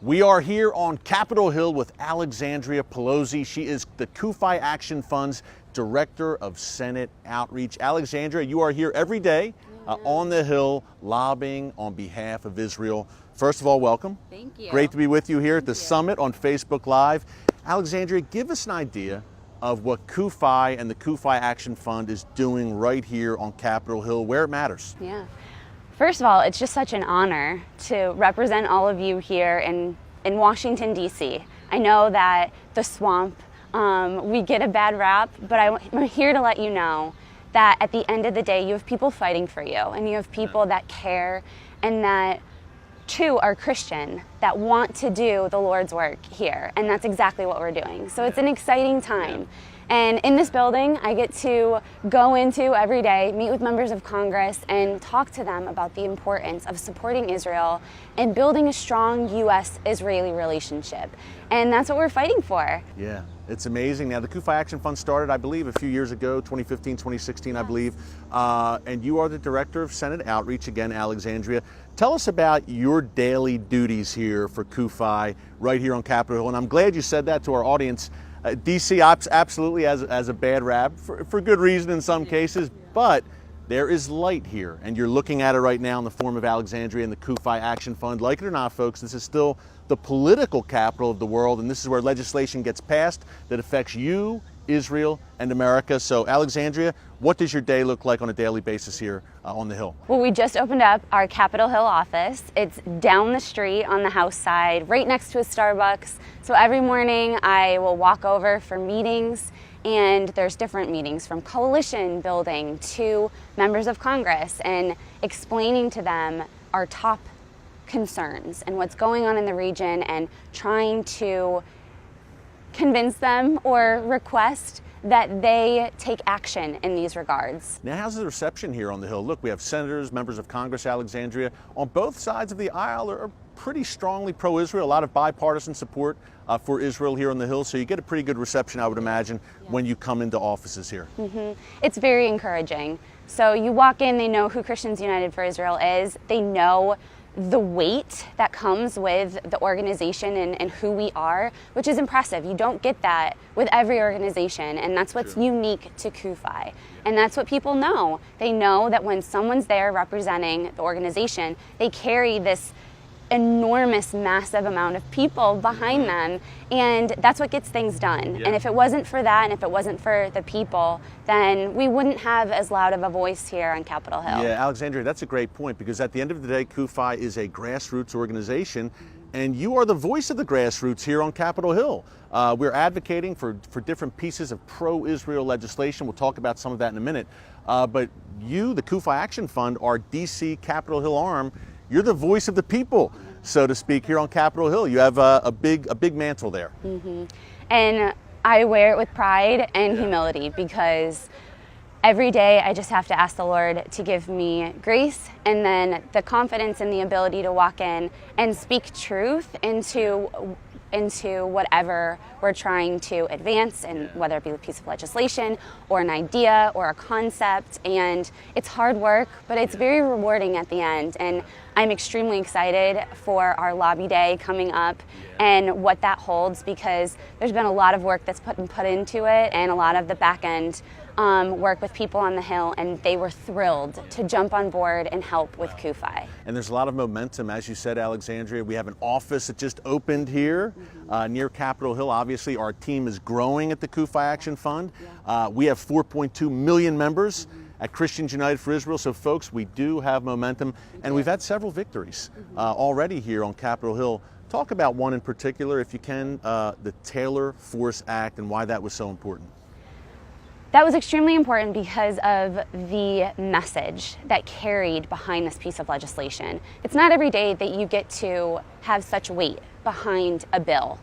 We are here on Capitol Hill with Alexandria Paolozzi. She is the CUFI Action Fund's Director of Senate Outreach. Alexandria, you are here every day on the Hill lobbying on behalf of Israel. First of all, welcome. Thank you. Great to be with you here at the summit on Facebook Live. Alexandria, give us an idea of what CUFI and the CUFI Action Fund is doing right here on Capitol Hill, where it matters. Yeah. First of all, it's just such an honor to represent all of you here in Washington, D.C. I know that the swamp, we get a bad rap, but I'm here to let you know that at the end of the day, you have people fighting for you, and you have people that care and that too are Christian, that want to do the Lord's work here, and that's exactly what we're doing. So it's an exciting time. And in this building, I get to go into every day, meet with members of Congress, and talk to them about the importance of supporting Israel and building a strong U.S.-Israeli relationship. And that's what we're fighting for. Yeah, it's amazing. Now, the CUFI Action Fund started, I believe, a few years ago, 2015, 2016, I believe. And you are the Director of Senate Outreach, again, Alexandria. Tell us about your daily duties here for CUFI right here on Capitol Hill. And I'm glad you said that to our audience. DC absolutely has a bad rap for good reason in some cases, but there is light here, and you're looking at it right now in the form of Alexandria and the CUFI Action Fund. Like it or not, folks, this is still the political capital of the world, and this is where legislation gets passed that affects you, Israel, and America. So, Alexandria, what does your day look like on a daily basis here on the Hill? Well, we just opened up our Capitol Hill office. It's down the street on the House side, right next to a Starbucks. So every morning I will walk over for meetings, and there's different meetings from coalition building to members of Congress, and explaining to them our top concerns and what's going on in the region, and trying to convince them or request that they take action in these regards. Now, how's the reception here on the Hill? Look, we have senators, members of Congress, Alexandria, on both sides of the aisle are pretty strongly pro-Israel, a lot of bipartisan support for Israel here on the Hill, so you get a pretty good reception, I would imagine, when you come into offices here. It's very encouraging. So you walk in, they know who Christians United for Israel is, they know the weight that comes with the organization and who we are, which is impressive. You don't get that with every organization, and that's what's unique to CUFI. And that's what people know. They know that when someone's there representing the organization, they carry this enormous, massive amount of people behind them, and that's what gets things done. And if it wasn't for that, and if it wasn't for the people, then we wouldn't have as loud of a voice here on Capitol Hill. Yeah, Alexandria, that's a great point, because at the end of the day, CUFI is a grassroots organization, and you are the voice of the grassroots here on Capitol Hill. We're advocating for different pieces of pro-Israel legislation. We'll talk about some of that in a minute. But you, the CUFI Action Fund, our DC Capitol Hill arm, you're the voice of the people, so to speak, here on Capitol Hill. You have a big mantle there. And I wear it with pride and humility, because every day I just have to ask the Lord to give me grace, and then the confidence and the ability to walk in and speak truth into whatever we're trying to advance, and whether it be a piece of legislation or an idea or a concept. And it's hard work, but it's very rewarding at the end. And I'm extremely excited for our lobby day coming up and what that holds, because there's been a lot of work that's put into it, and a lot of the back end work with people on the Hill, and they were thrilled to jump on board and help with CUFI. And there's a lot of momentum, as you said, Alexandria. We have an office that just opened here near Capitol Hill. Obviously, our team is growing at the CUFI Action Fund. We have 4.2 million members at Christians United for Israel. So, folks, we do have momentum, and we've had several victories already here on Capitol Hill. Talk about one in particular, if you can, the Tailor Force Act, and why that was so important. That was extremely important because of the message that carried behind this piece of legislation. It's not every day that you get to have such weight behind a bill.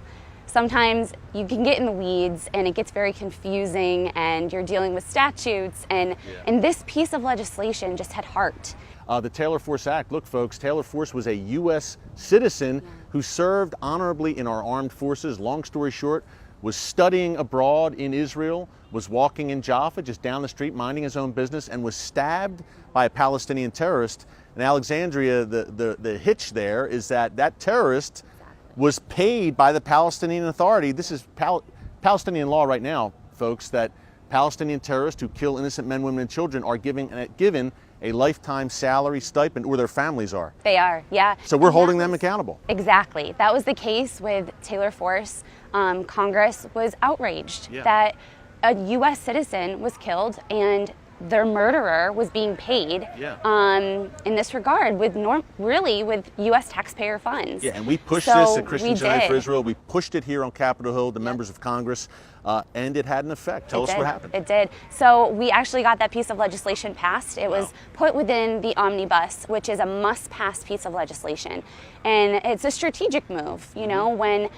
Sometimes you can get in the weeds and it gets very confusing, and you're dealing with statutes, and this piece of legislation just had heart. The Tailor Force Act, look folks, Tailor Force was a U.S. citizen who served honorably in our armed forces. Long story short, was studying abroad in Israel, was walking in Jaffa, just down the street, minding his own business, and was stabbed by a Palestinian terrorist. In Alexandria, the hitch there is that terrorist was paid by the Palestinian Authority. This is Palestinian law right now, folks, that Palestinian terrorists who kill innocent men, women, and children are given a lifetime salary stipend, or their families are. They are, yeah. So we're holding them accountable. Exactly. That was the case with Tailor Force. Congress was outraged that a U.S. citizen was killed and their murderer was being paid in this regard with with U.S. taxpayer funds. Yeah, and we pushed this at Christians United for Israel. We pushed it here on Capitol Hill, the members of Congress, and it had an effect. Tell us what happened. It did. So we actually got that piece of legislation passed. It was put within the omnibus, which is a must-pass piece of legislation. And it's a strategic move, you know, when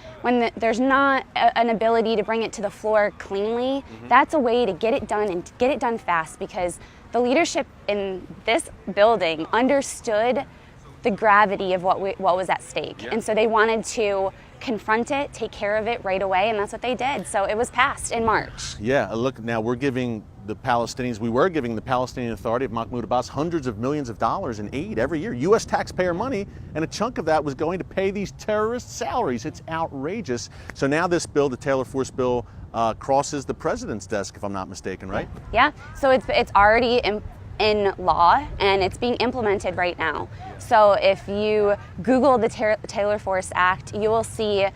there's not an ability to bring it to the floor cleanly, that's a way to get it done and get it done fast, because the leadership in this building understood the gravity of what was at stake. And so they wanted to confront it, take care of it right away, and that's what they did. So it was passed in March. Yeah, look, now we were giving the Palestinian Authority of Mahmoud Abbas hundreds of millions of dollars in aid every year, U.S. taxpayer money, and a chunk of that was going to pay these terrorists' salaries. It's outrageous. So now this bill, the Tailor Force bill, crosses the president's desk, if I'm not mistaken, right? Yeah, so it's already in law, and it's being implemented right now. So if you Google the Tailor Force Act, you will see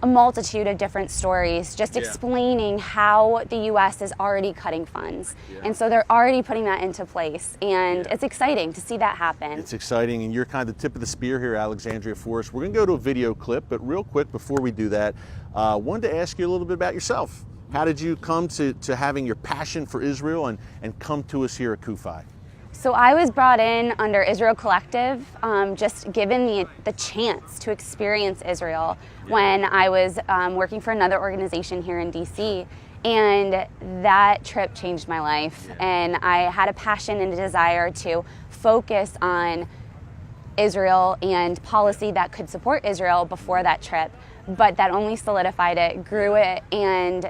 a multitude of different stories just explaining how the U.S. is already cutting funds. And so they're already putting that into place, and it's exciting to see that happen. It's exciting, and you're kind of the tip of the spear here, Alexandria, for us. We're going to go to a video clip, but real quick before we do that, wanted to ask you a little bit about yourself. How did you come to having your passion for Israel and come to us here at CUFI? So I was brought in under Israel Collective, just given the chance to experience Israel when I was working for another organization here in DC. And that trip changed my life. And I had a passion and a desire to focus on Israel and policy that could support Israel before that trip. But that only solidified it, grew it, and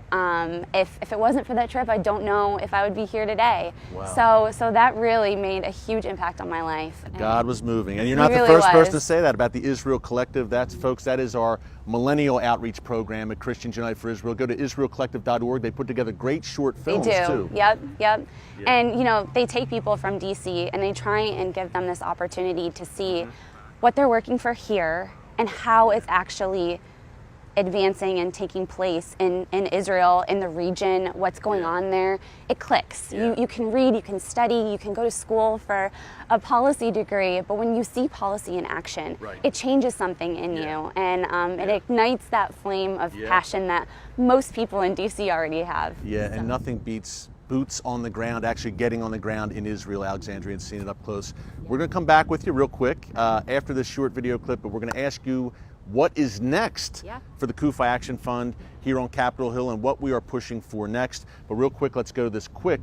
if it wasn't for that trip, I don't know if I would be here today. Wow. So that really made a huge impact on my life. God was moving, and you're not the first person to say that about the Israel Collective. That's, folks, that is our millennial outreach program at Christians United for Israel. Go to israelcollective.org. They put together great short films, too. Yep. And, you know, they take people from DC, and they try and give them this opportunity to see what they're working for here and how it's actually advancing and taking place in Israel, in the region, what's going on there. It clicks. You can read, you can study, you can go to school for a policy degree, but when you see policy in action, it changes something in you, and it ignites that flame of passion that most people in DC already have. And nothing beats boots on the ground, actually getting on the ground in Israel, Alexandria, and seeing it up close. We're going to come back with you real quick after this short video clip, but we're going to ask you what is next for the CUFI Action Fund here on Capitol Hill and what we are pushing for next. But real quick, let's go to this quick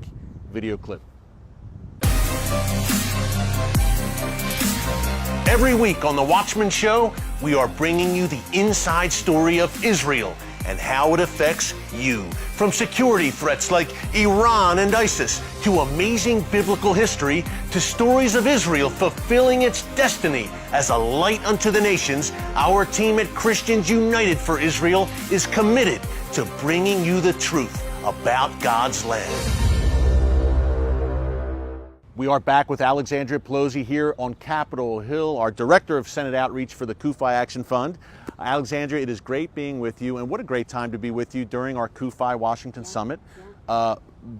video clip. Every week on The Watchman Show, we are bringing you the inside story of Israel and how it affects you. From security threats like Iran and ISIS, to amazing biblical history, to stories of Israel fulfilling its destiny as a light unto the nations, our team at Christians United for Israel is committed to bringing you the truth about God's land. We are back with Alexandria Paolozzi here on Capitol Hill, our Director of Senate Outreach for the CUFI Action Fund. Alexandria, it is great being with you, and what a great time to be with you during our CUFI Washington Summit.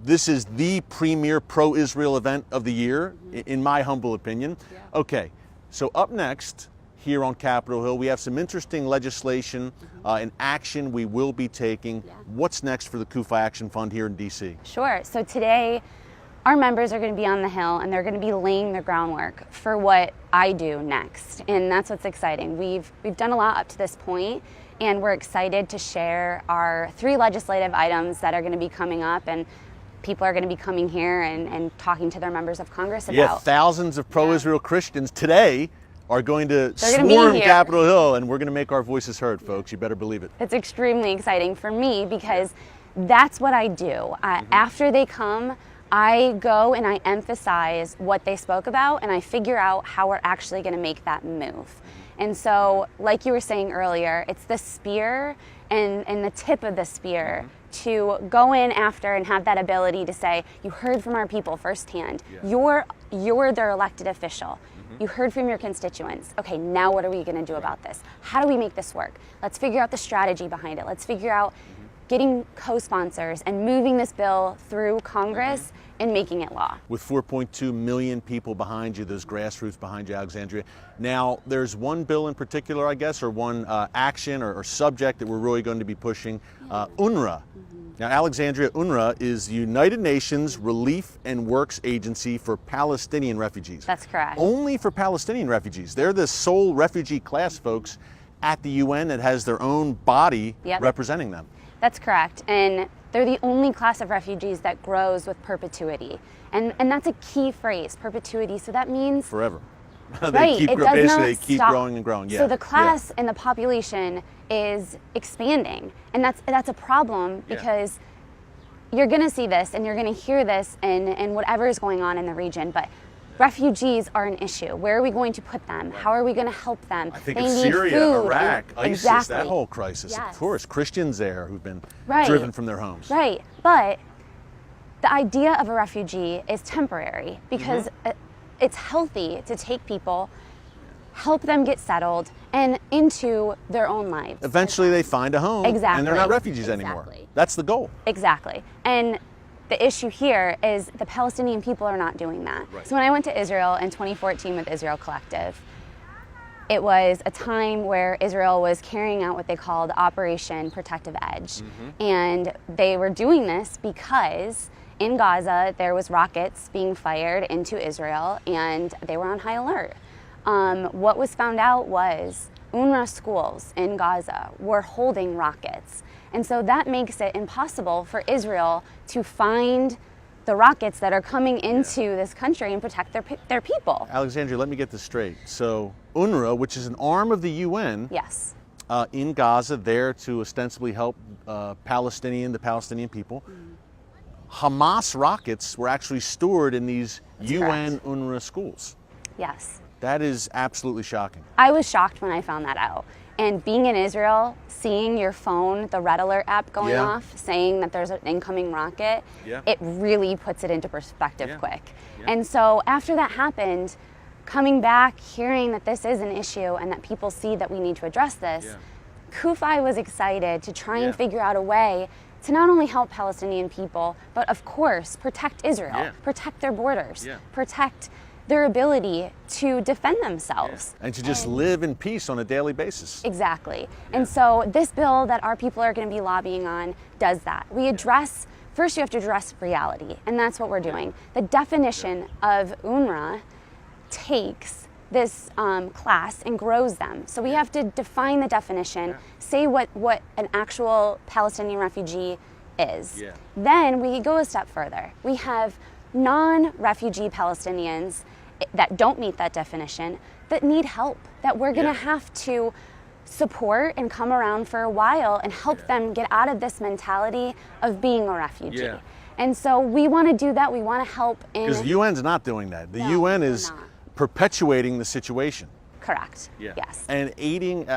This is the premier pro-Israel event of the year, in my humble opinion. Okay, so up next here on Capitol Hill, we have some interesting legislation and action we will be taking. What's next for the CUFI Action Fund here in DC? Sure, so today, our members are going to be on the Hill, and they're going to be laying the groundwork for what I do next, and that's what's exciting. We've done a lot up to this point, and we're excited to share our 3 legislative items that are going to be coming up, and people are going to be coming here and talking to their members of Congress about. Thousands of pro-Israel Christians today are going to swarm Capitol Hill, and we're going to make our voices heard, folks. You better believe it. It's extremely exciting for me because that's what I do. After they come, I go and I emphasize what they spoke about, and I figure out how we're actually going to make that move. And so, like you were saying earlier, it's the spear and the tip of the spear to go in after and have that ability to say, you heard from our people firsthand. You're their elected official. You heard from your constituents. Okay, now what are we going to do about this? How do we make this work? Let's figure out the strategy behind it. Let's figure out getting co-sponsors and moving this bill through Congress and making it law. With 4.2 million people behind you, those grassroots behind you, Alexandria. Now, there's one bill in particular, I guess, or one action or subject that we're really going to be pushing, UNRWA. Now, Alexandria, UNRWA is the United Nations Relief and Works Agency for Palestinian refugees. That's correct. Only for Palestinian refugees. They're the sole refugee class, folks, at the UN that has their own body representing them. That's correct. And they're the only class of refugees that grows with perpetuity. And that's a key phrase, perpetuity. So that means forever. Right, it does not they keep stop. growing and growing. Yeah. So the class and the population is expanding, and that's a problem because you're going to see this and you're going to hear this in whatever is going on in the region. But refugees are an issue. Where are we going to put them? How are we going to help them? I think they of need Syria, food Iraq, ISIS, exactly. that whole crisis. Yes. Of course, Christians there who've been Right. driven from their homes. Right, but the idea of a refugee is temporary because it's healthy to take people, help them get settled and into their own lives. Eventually they find a home and they're not refugees anymore. Exactly. That's the goal. Exactly. And the issue here is the Palestinian people are not doing that. Right. So when I went to Israel in 2014 with Israel Collective, it was a time where Israel was carrying out what they called Operation Protective Edge. And they were doing this because in Gaza there was rockets being fired into Israel and they were on high alert. What was found out was UNRWA schools in Gaza were holding rockets. And so that makes it impossible for Israel to find the rockets that are coming into this country and protect their people. Alexandria, let me get this straight. So UNRWA, which is an arm of the UN Yes. in Gaza, there to ostensibly help the Palestinian people, Hamas rockets were actually stored in these UN UNRWA schools. Yes. That is absolutely shocking. I was shocked when I found that out. And being in Israel, seeing your phone, the red alert app going off, saying that there's an incoming rocket, it really puts it into perspective quick. And so after that happened, coming back, hearing that this is an issue and that people see that we need to address this, CUFI was excited to try and figure out a way to not only help Palestinian people, but of course, protect Israel, protect their borders, protect their ability to defend themselves. And to just live in peace on a daily basis. Exactly. And so this bill that our people are going to be lobbying on does that. We address, first you have to address reality, and that's what we're doing. The definition of UNRWA takes this class and grows them. So we have to define the definition, say what an actual Palestinian refugee is. Then we go a step further. We have non-refugee Palestinians that don't meet that definition that need help, that we're going to have to support and come around for a while and help them get out of this mentality of being a refugee. And so we want to do that. We want to help in... Because the UN's not doing that. The UN is perpetuating the situation. Correct. Yes. And aiding,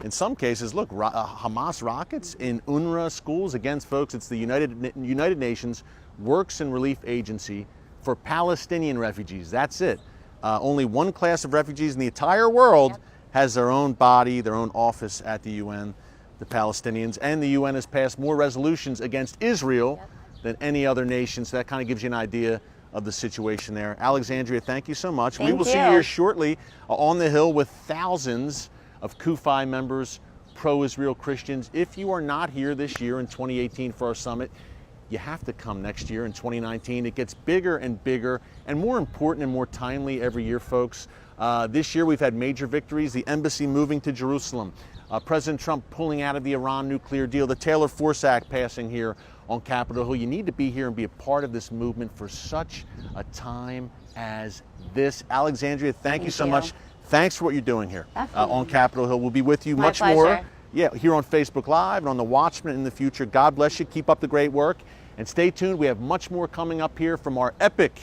in some cases, look, Hamas rockets in UNRWA schools. Again, folks, it's the United Nations Works and Relief Agency for Palestinian refugees. That's it. Only one class of refugees in the entire world has their own body, their own office at the UN, the Palestinians. And the UN has passed more resolutions against Israel than any other nation. So that kind of gives you an idea of the situation there. Alexandria, thank you so much. We will see you here shortly on the Hill with thousands of CUFI members, pro-Israel Christians. If you are not here this year in 2018 for our summit, you have to come next year in 2019. It gets bigger and bigger and more important and more timely every year, folks. This year we've had major victories. The embassy moving to Jerusalem, President Trump pulling out of the Iran nuclear deal, the Tailor Force Act passing here on Capitol Hill. You need to be here and be a part of this movement for such a time as this. Alexandria, thank you so much. Thanks for what you're doing here on Capitol Hill. We'll be with you much more. Here on Facebook Live and on The Watchman in the future. God bless you. Keep up the great work. And stay tuned. We have much more coming up here from our epic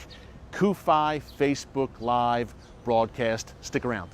CUFI Facebook Live broadcast. Stick around.